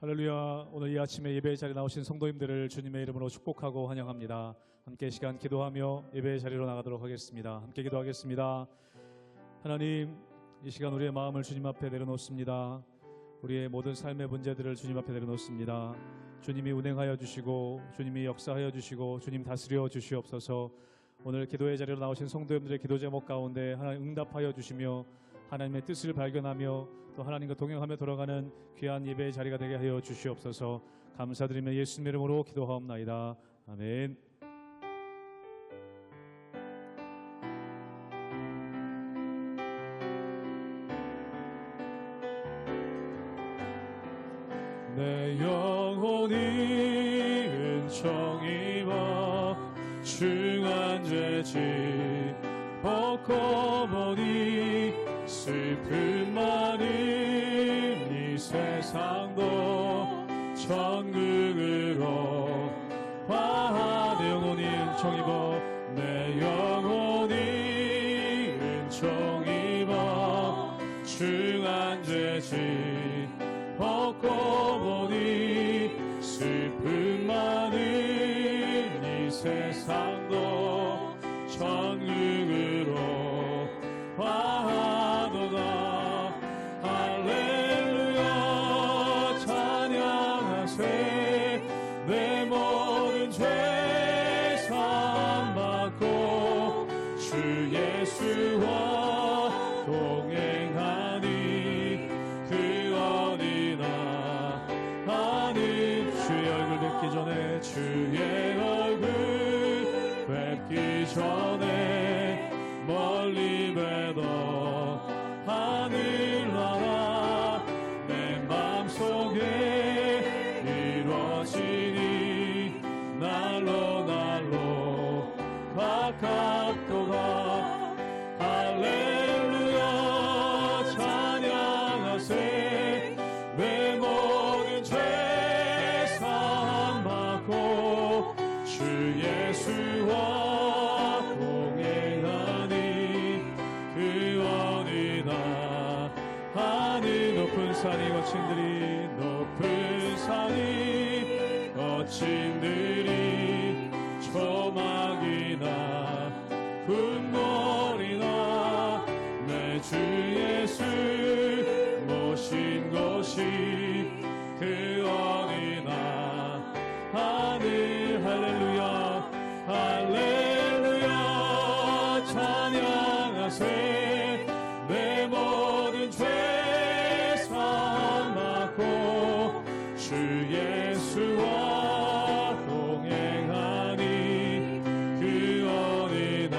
할렐루야. 오늘 이 아침에 예배의 자리에 나오신 성도님들을 주님의 이름으로 축복하고 환영합니다. 함께 시간 기도하며 예배의 자리로 나가도록 하겠습니다. 함께 기도하겠습니다. 하나님, 이 시간 우리의 마음을 주님 앞에 내려놓습니다. 우리의 모든 삶의 문제들을 주님 앞에 내려놓습니다. 주님이 운행하여 주시고 주님이 역사하여 주시고 주님 다스려 주시옵소서. 오늘 기도의 자리로 나오신 성도님들의 기도 제목 가운데 하나님 응답하여 주시며 하나님의 뜻을 발견하며 또 하나님과 동행하며 돌아가는 귀한 예배의 자리가 되게 하여 주시옵소서. 감사드리며 예수님의 이름으로 기도하옵나이다. 아멘. 내 영혼이 은총 입어 중한 죄짐 벗고 보니 슬픔 많은 이 세상도 천국으로 내 영혼이 은총 입어 내 영혼이 은총 입어 중한 죄짐 벗고 보니 슬픔 많은 이 세상도 천국으로 화하도다. 할렐루야 찬양하세. 내 모든 죄 사함받고 주 예수와 동행하니 그 어디나 하늘 주의 얼굴 뵙기 전에 주의 얼굴 뵙기 전에 멀리 뵈도 하늘나라 내 맘속에 이루어지니 날로 날로 가깝도다. 할렐루야 찬양하세. 내 모든 죄 사함받고 주 예수와 동행하니 그 어디나 하늘 높은 산이 거친들이 조막이나 분노리나 내 주 예수 모신 곳이 그 어디나 하늘. 할렐루야 할렐루야 찬양하세. 내 모든 죄 사함받고 주 예수와 동행하니 그 어디나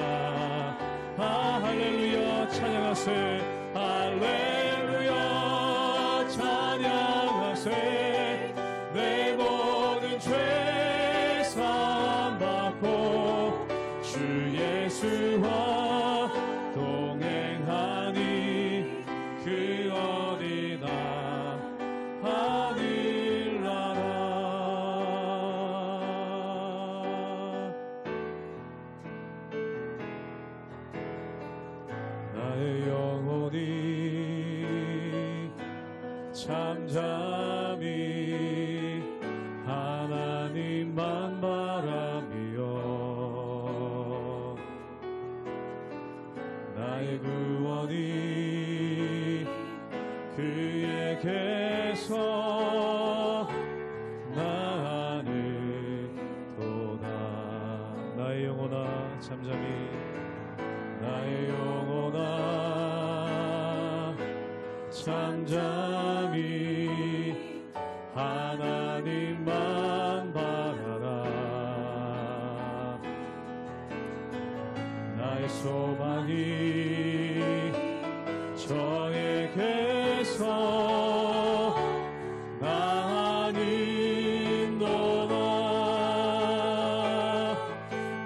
할렐루야 찬양하세. 할렐루야 찬양하세. 내 모든 죄 사함받고 주 예수와 동행하니 그 어디나 하늘나라. 나의 영혼이 잠잠히 하나님만 바라며 나의 구원이 그에게서 나는도다. 나의 영혼아 잠잠히 나의 영혼아 잠잠히 하나님만 바라라. 나의 소망이 저에게서 나는도다.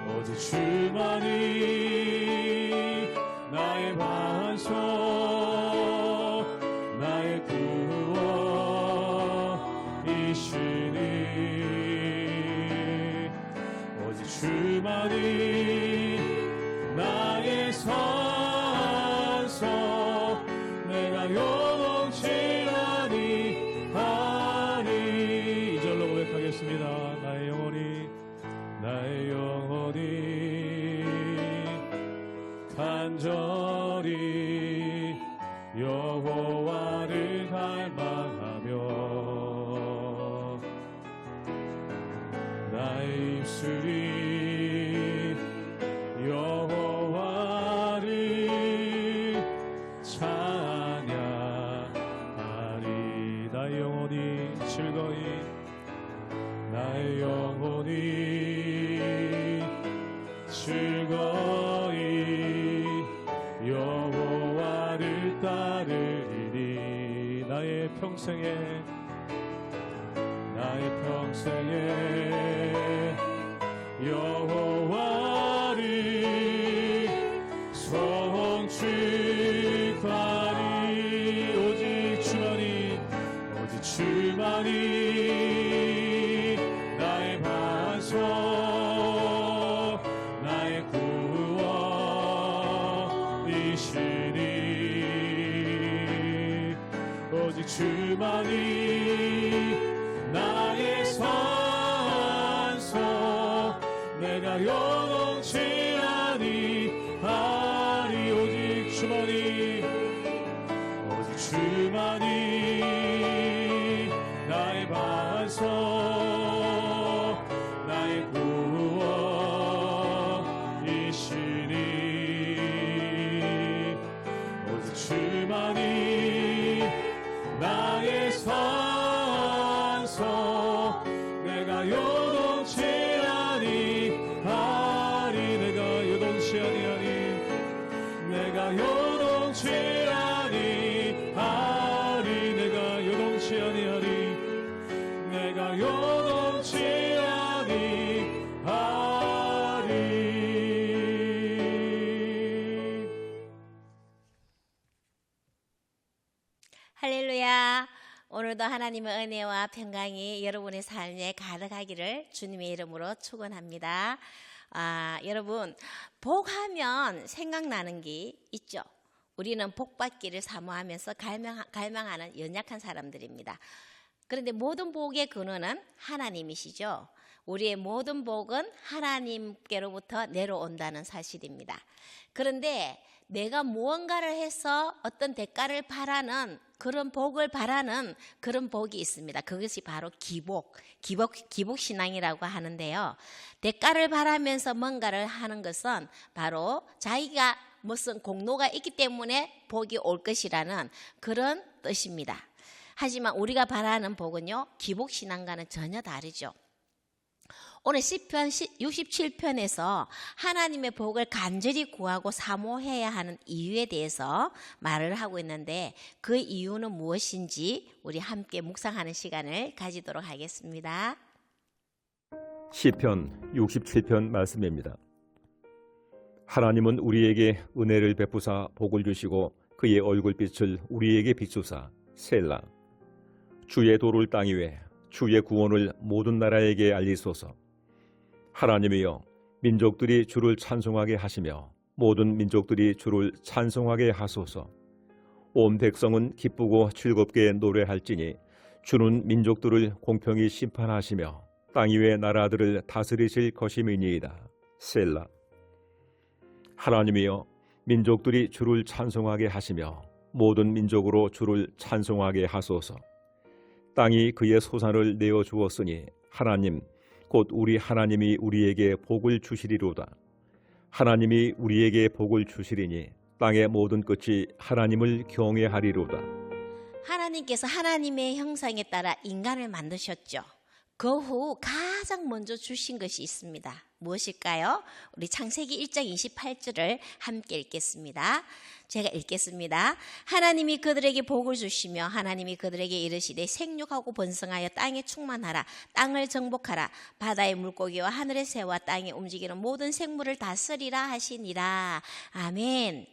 오직 주만이 나의 반석 나의 구원이시니 오직 주만이 나의 산소 내가 요동치 아니하니 나의 영혼이 나의 영혼이 간절히 여호와를 갈망하며 나의 입술이 여호와를 찬양하리. 나의 영혼이 즐거이 나의 영혼이 즐거이 여호와를 따르리니 나의 평생에 여호와를 송축하리. 오직 주만이 나의 반석 나의 구원이시니 오직 주만이 나의 산소 내가 요동치 아니하리. 오직 주만이 나의 반석 나의 구원이시니 오직 주만이 나의 산소 내가 요동치 아니하리. 내가 요동치 아니하리. 내가 요동치 아니하리. 내가 요동치 아니하리. 내가 요동치 아니하리. 할렐루야. 오늘도 하나님의 은혜와 평강이 여러분의 삶에 가득하기를 주님의 이름으로 축원합니다. 여러분, 복하면 생각나는 게 있죠. 우리는 복받기를 사모하면서 갈망하는 연약한 사람들입니다. 그런데 모든 복의 근원은 하나님이시죠. 우리의 모든 복은 하나님께로부터 내려온다는 사실입니다. 그런데 내가 무언가를 해서 어떤 대가를 바라는 그런 복을 바라는 그런 복이 있습니다. 그것이 바로 기복신앙이라고 하는데요. 대가를 바라면서 뭔가를 하는 것은 바로 자기가 무슨 공로가 있기 때문에 복이 올 것이라는 그런 뜻입니다. 하지만 우리가 바라는 복은요, 기복신앙과는 전혀 다르죠. 오늘 시편 67편에서 하나님의 복을 간절히 구하고 사모해야 하는 이유에 대해서 말을 하고 있는데 그 이유는 무엇인지 우리 함께 묵상하는 시간을 가지도록 하겠습니다. 시편 67편 말씀입니다. 하나님은 우리에게 은혜를 베푸사 복을 주시고 그의 얼굴빛을 우리에게 비추사 셀라. 주의 도를 땅 위에 주의 구원을 모든 나라에게 알리소서. 하나님이여, 민족들이 주를 찬송하게 하시며 모든 민족들이 주를 찬송하게 하소서. 온 백성은 기쁘고 즐겁게 노래할지니 주는 민족들을 공평히 심판하시며 땅 위의 나라들을 다스리실 것임이니이다. 셀라. 하나님이여, 민족들이 주를 찬송하게 하시며 모든 민족으로 주를 찬송하게 하소서. 땅이 그의 소산을 내어 주었으니 하나님 곧 우리 하나님이 우리에게 복을 주시리로다. 하나님이 우리에게 복을 주시리니 땅의 모든 끝이 하나님을 경외하리로다. 하나님께서 하나님의 형상에 따라 인간을 만드셨죠. 그 후 가장 먼저 주신 것이 있습니다. 무엇일까요? 우리 창세기 1장 28절을 함께 읽겠습니다. 제가 읽겠습니다. 하나님이 그들에게 복을 주시며 하나님이 그들에게 이르시되 생육하고 번성하여 땅에 충만하라. 땅을 정복하라. 바다의 물고기와 하늘의 새와 땅에 움직이는 모든 생물을 다스리라 하시니라. 아멘.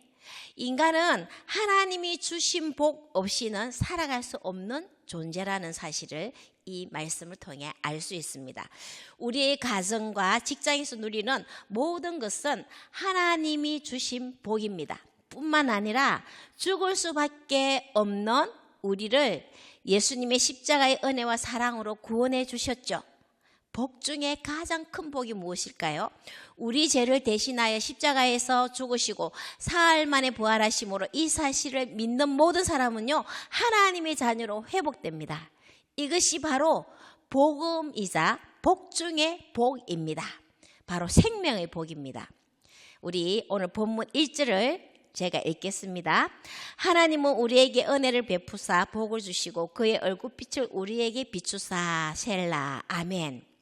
인간은 하나님이 주신 복 없이는 살아갈 수 없는 존재라는 사실을 이 말씀을 통해 알 수 있습니다. 우리의 가정과 직장에서 누리는 모든 것은 하나님이 주신 복입니다. 뿐만 아니라 죽을 수밖에 없는 우리를 예수님의 십자가의 은혜와 사랑으로 구원해 주셨죠. 복 중에 가장 큰 복이 무엇일까요? 우리 죄를 대신하여 십자가에서 죽으시고 사흘 만에 부활하심으로 이 사실을 믿는 모든 사람은요, 하나님의 자녀로 회복됩니다. 이것이 바로 복음이자 복 중의 복입니다. 바로 생명의 복입니다. 우리 오늘 본문 1절을 제가 읽겠습니다. 하나님은 우리에게 은혜를 베푸사 복을 주시고 그의 얼굴빛을 우리에게 비추사 셀라. 아멘.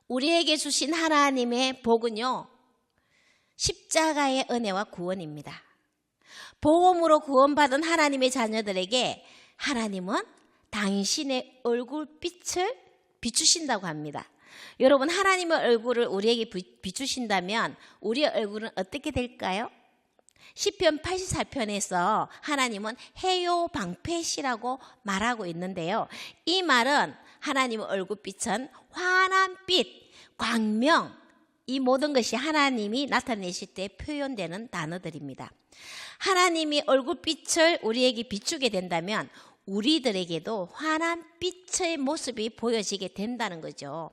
우리에게 주신 하나님의 복은요, 십자가의 은혜와 구원입니다. 복음으로 구원받은 하나님의 자녀들에게 하나님은 당신의 얼굴빛을 비추신다고 합니다. 여러분, 하나님의 얼굴을 우리에게 비추신다면 우리의 얼굴은 어떻게 될까요? 시편 84편에서 하나님은 해요 방패시라고 말하고 있는데요. 이 말은 하나님의 얼굴빛은 환한 빛, 광명, 이 모든 것이 하나님이 나타내실 때 표현되는 단어들입니다. 하나님이 얼굴빛을 우리에게 비추게 된다면 우리들에게도 환한 빛의 모습이 보여지게 된다는 거죠.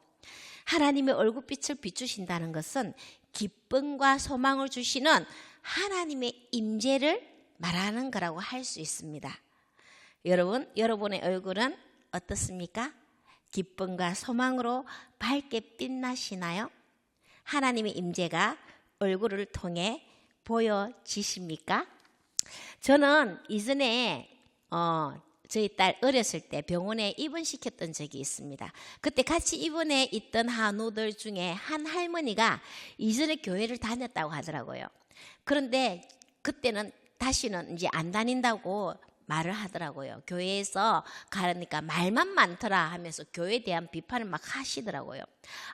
하나님의 얼굴빛을 비추신다는 것은 기쁨과 소망을 주시는 하나님의 임재를 말하는 거라고 할 수 있습니다. 여러분, 여러분의 얼굴은 어떻습니까? 기쁨과 소망으로 밝게 빛나시나요? 하나님의 임재가 얼굴을 통해 보여지십니까? 저는 이전에 저희 딸 어렸을 때 병원에 입원시켰던 적이 있습니다. 그때 같이 입원해 있던 한우들 중에 한 할머니가 이전에 교회를 다녔다고 하더라고요. 그런데 그때는 다시는 이제 안 다닌다고 말을 하더라고요. 교회에서 가니까 말만 많더라 하면서 교회에 대한 비판을 막 하시더라고요.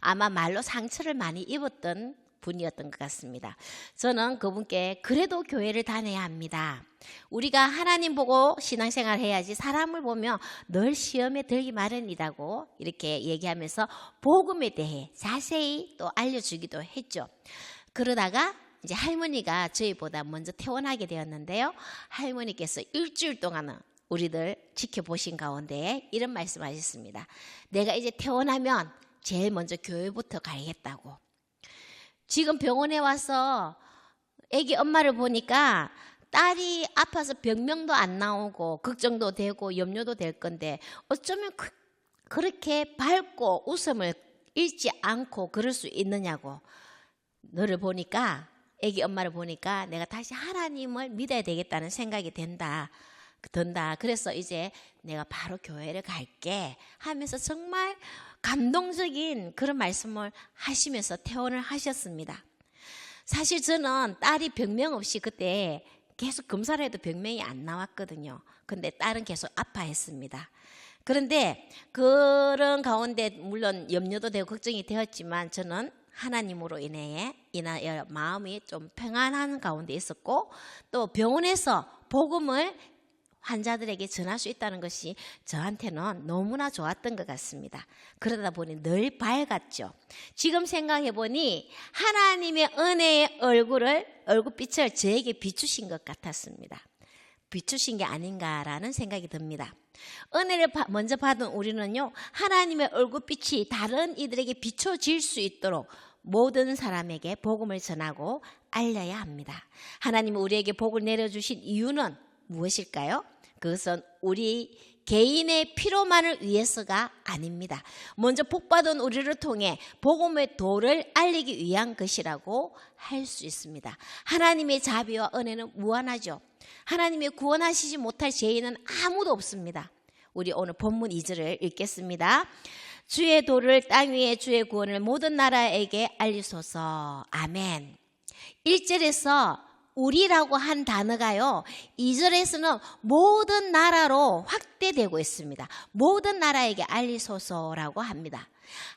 아마 말로 상처를 많이 입었던 분이었던 것 같습니다. 저는 그분께 그래도 교회를 다녀야 합니다. 우리가 하나님 보고 신앙생활 해야지 사람을 보면 늘 시험에 들기 마련이라고 이렇게 얘기하면서 복음에 대해 자세히 또 알려주기도 했죠. 그러다가 이제 할머니가 저희보다 먼저 퇴원하게 되었는데요. 할머니께서 일주일 동안은 우리들 지켜보신 가운데 이런 말씀하셨습니다. 내가 이제 퇴원하면 제일 먼저 교회부터 가야겠다고. 지금 병원에 와서 아기 엄마를 보니까 딸이 아파서 병명도 안 나오고 걱정도 되고 염려도 될 건데 어쩌면 그렇게 밝고 웃음을 잃지 않고 그럴 수 있느냐고. 너를 보니까, 아기 엄마를 보니까 내가 다시 하나님을 믿어야 되겠다는 생각이 든다. 그래서 이제 내가 바로 교회를 갈게 하면서 정말 감동적인 그런 말씀을 하시면서 퇴원을 하셨습니다. 사실 저는 딸이 병명 없이 그때 계속 검사를 해도 병명이 안 나왔거든요. 근데 딸은 계속 아파했습니다. 그런데 그런 가운데 물론 염려도 되고 걱정이 되었지만 저는 하나님으로 인하여 마음이 좀 평안한 가운데 있었고 또 병원에서 복음을 환자들에게 전할 수 있다는 것이 저한테는 너무나 좋았던 것 같습니다. 그러다 보니 늘 밝았죠. 지금 생각해 보니 하나님의 은혜의 얼굴빛을 저에게 비추신 것 같았습니다. 비추신 게 아닌가라는 생각이 듭니다. 은혜를 먼저 받은 우리는요, 하나님의 얼굴빛이 다른 이들에게 비춰질 수 있도록 모든 사람에게 복음을 전하고 알려야 합니다. 하나님이 우리에게 복을 내려주신 이유는 무엇일까요? 그것은 우리 개인의 피로만을 위해서가 아닙니다. 먼저 복받은 우리를 통해 복음의 도를 알리기 위한 것이라고 할 수 있습니다. 하나님의 자비와 은혜는 무한하죠. 하나님의 구원하시지 못할 죄인은 아무도 없습니다. 우리 오늘 본문 2절을 읽겠습니다. 주의 도를 땅 위에 주의 구원을 모든 나라에게 알리소서. 아멘. 1절에서 우리라고 한 단어가요, 2절에서는 모든 나라로 확대되고 있습니다. 모든 나라에게 알리소서라고 합니다.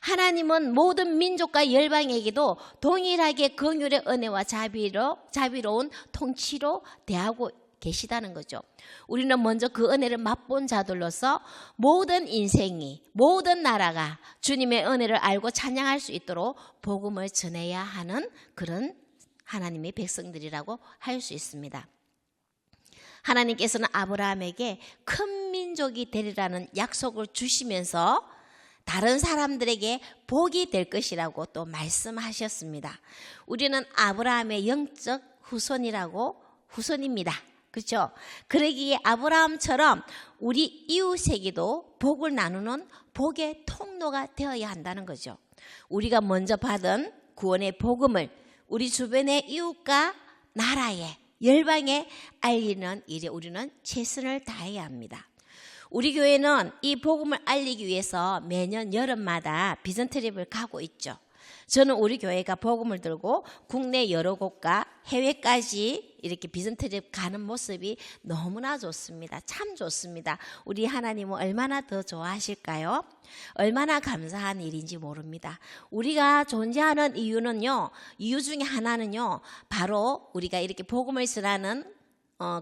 하나님은 모든 민족과 열방에게도 동일하게 긍휼의 은혜와 자비로운 통치로 대하고 계시다는 거죠. 우리는 먼저 그 은혜를 맛본 자들로서 모든 인생이, 모든 나라가 주님의 은혜를 알고 찬양할 수 있도록 복음을 전해야 하는 그런 하나님의 백성들이라고 할 수 있습니다. 하나님께서는 아브라함에게 큰 민족이 되리라는 약속을 주시면서 다른 사람들에게 복이 될 것이라고 또 말씀하셨습니다. 우리는 아브라함의 영적 후손입니다. 그렇죠? 그러기에 아브라함처럼 우리 이웃에게도 복을 나누는 복의 통로가 되어야 한다는 거죠. 우리가 먼저 받은 구원의 복음을 우리 주변의 이웃과 나라에, 열방에 알리는 일에 우리는 최선을 다해야 합니다. 우리 교회는 이 복음을 알리기 위해서 매년 여름마다 비전 트립을 가고 있죠. 저는 우리 교회가 복음을 들고 국내 여러 곳과 해외까지 이렇게 비전 트립 가는 모습이 너무나 좋습니다. 참 좋습니다. 우리 하나님은 얼마나 더 좋아하실까요? 얼마나 감사한 일인지 모릅니다. 우리가 존재하는 이유 중에 하나는요, 바로 우리가 이렇게 복음을 전하는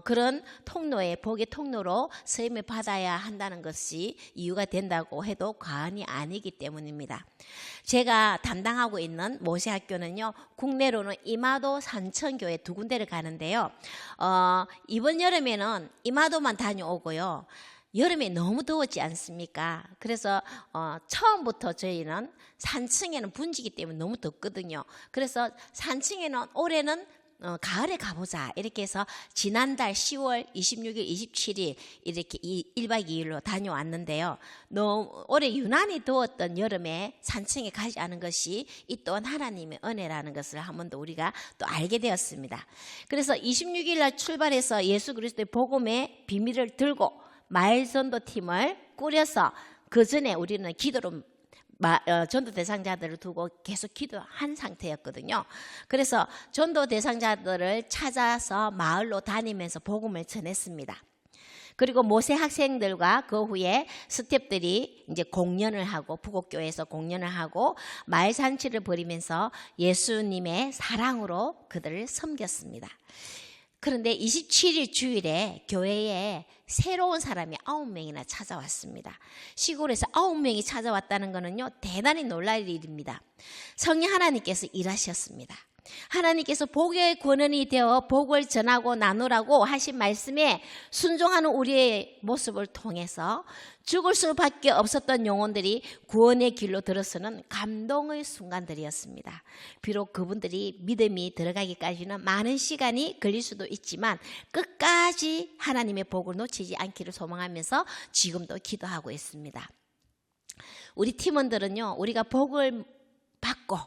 그런 통로에, 복의 통로로 쓰임을 받아야 한다는 것이 이유가 된다고 해도 과언이 아니기 때문입니다. 제가 담당하고 있는 모세학교는요, 국내로는 이마도 산천교회 2군데를 가는데요. 이번 여름에는 이마도만 다녀오고요. 여름에 너무 더웠지 않습니까? 그래서 처음부터 저희는 산층에는 분지기 때문에 너무 덥거든요. 그래서 산층에는 올해는 가을에 가보자 이렇게 해서 지난달 10월 26일, 27일 이렇게 1박 2일로 다녀왔는데요. 올해 유난히 더웠던 여름에 산층에 가지 않은 것이 이 또한 하나님의 은혜라는 것을 한 번 더 우리가 또 알게 되었습니다. 그래서 26일 날 출발해서 예수 그리스도의 복음의 비밀을 들고 마일전도팀을 꾸려서 그 전에 우리는 기도로 전도 대상자들을 두고 계속 기도한 상태였거든요. 그래서 전도 대상자들을 찾아서 마을로 다니면서 복음을 전했습니다. 그리고 모세 학생들과 그 후에 스텝들이 이제 공연을 하고 부곡교회에서 공연을 하고 마을 잔치를 벌이면서 예수님의 사랑으로 그들을 섬겼습니다. 그런데 27일 주일에 교회에 새로운 사람이 9명이나 찾아왔습니다. 시골에서 9명이 찾아왔다는 것은요, 대단히 놀랄 일입니다. 성령 하나님께서 일하셨습니다. 하나님께서 복의 권원이 되어 복을 전하고 나누라고 하신 말씀에 순종하는 우리의 모습을 통해서 죽을 수밖에 없었던 영혼들이 구원의 길로 들어서는 감동의 순간들이었습니다. 비록 그분들이 믿음이 들어가기까지는 많은 시간이 걸릴 수도 있지만 끝까지 하나님의 복을 놓치지 않기를 소망하면서 지금도 기도하고 있습니다. 우리 팀원들은요, 우리가 복을 받고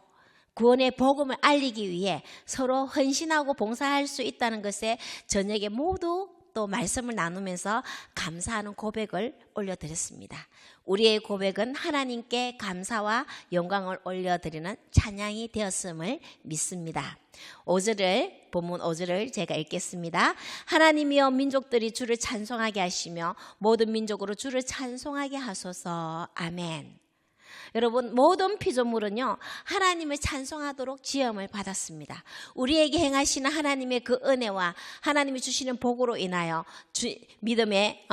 구원의 복음을 알리기 위해 서로 헌신하고 봉사할 수 있다는 것에 저녁에 모두 또 말씀을 나누면서 감사하는 고백을 올려드렸습니다. 우리의 고백은 하나님께 감사와 영광을 올려드리는 찬양이 되었음을 믿습니다. 본문 5절을 제가 읽겠습니다. 하나님이여 민족들이 주를 찬송하게 하시며 모든 민족으로 주를 찬송하게 하소서. 아멘. 여러분, 모든 피조물은요, 하나님을 찬송하도록 지음을 받았습니다. 우리에게 행하시는 하나님의 그 은혜와 하나님이 주시는 복으로 인하여 믿음의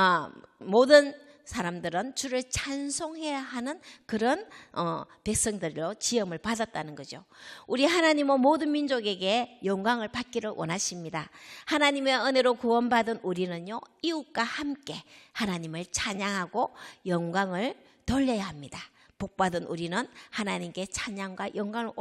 모든 사람들은 주를 찬송해야 하는 그런 백성들로 지음을 받았다는 거죠. 우리 하나님은 모든 민족에게 영광을 받기를 원하십니다. 하나님의 은혜로 구원받은 우리는요, 이웃과 함께 하나님을 찬양하고 영광을 돌려야 합니다. 복받은 우리는 하나님께 찬양과 영광을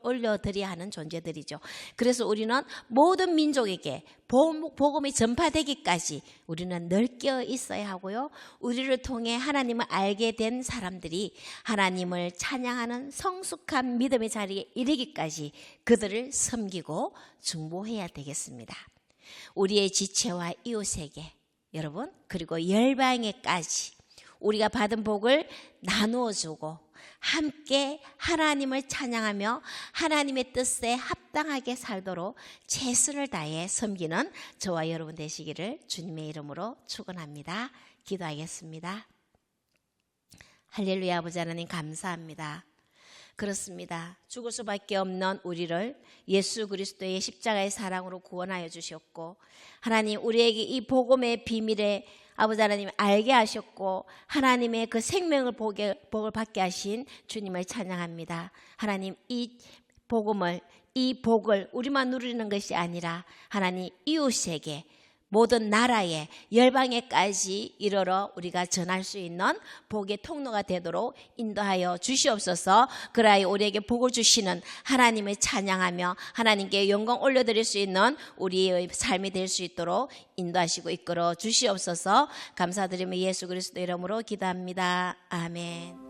올려드려야 하는 존재들이죠. 그래서 우리는 모든 민족에게 복음이 전파되기까지 우리는 널뛰어 있어야 하고요. 우리를 통해 하나님을 알게 된 사람들이 하나님을 찬양하는 성숙한 믿음의 자리에 이르기까지 그들을 섬기고 중보해야 되겠습니다. 우리의 지체와 이웃에게, 여러분, 그리고 열방에까지 우리가 받은 복을 나누어 주고 함께 하나님을 찬양하며 하나님의 뜻에 합당하게 살도록 최선을 다해 섬기는 저와 여러분 되시기를 주님의 이름으로 축원합니다. 기도하겠습니다. 할렐루야. 아버지 하나님 감사합니다. 그렇습니다. 죽을 수밖에 없는 우리를 예수 그리스도의 십자가의 사랑으로 구원하여 주셨고, 하나님 우리에게 이 복음의 비밀에 아버지 하나님 알게 하셨고 하나님의 그 생명을 복을 받게 하신 주님을 찬양합니다. 하나님 이 복을 우리만 누리는 것이 아니라 하나님 이웃에게 모든 나라에 열방에까지 이르러 우리가 전할 수 있는 복의 통로가 되도록 인도하여 주시옵소서. 그라하여 우리에게 복을 주시는 하나님을 찬양하며 하나님께 영광 올려드릴 수 있는 우리의 삶이 될 수 있도록 인도하시고 이끌어 주시옵소서. 감사드리며 예수 그리스도 이름으로 기도합니다. 아멘.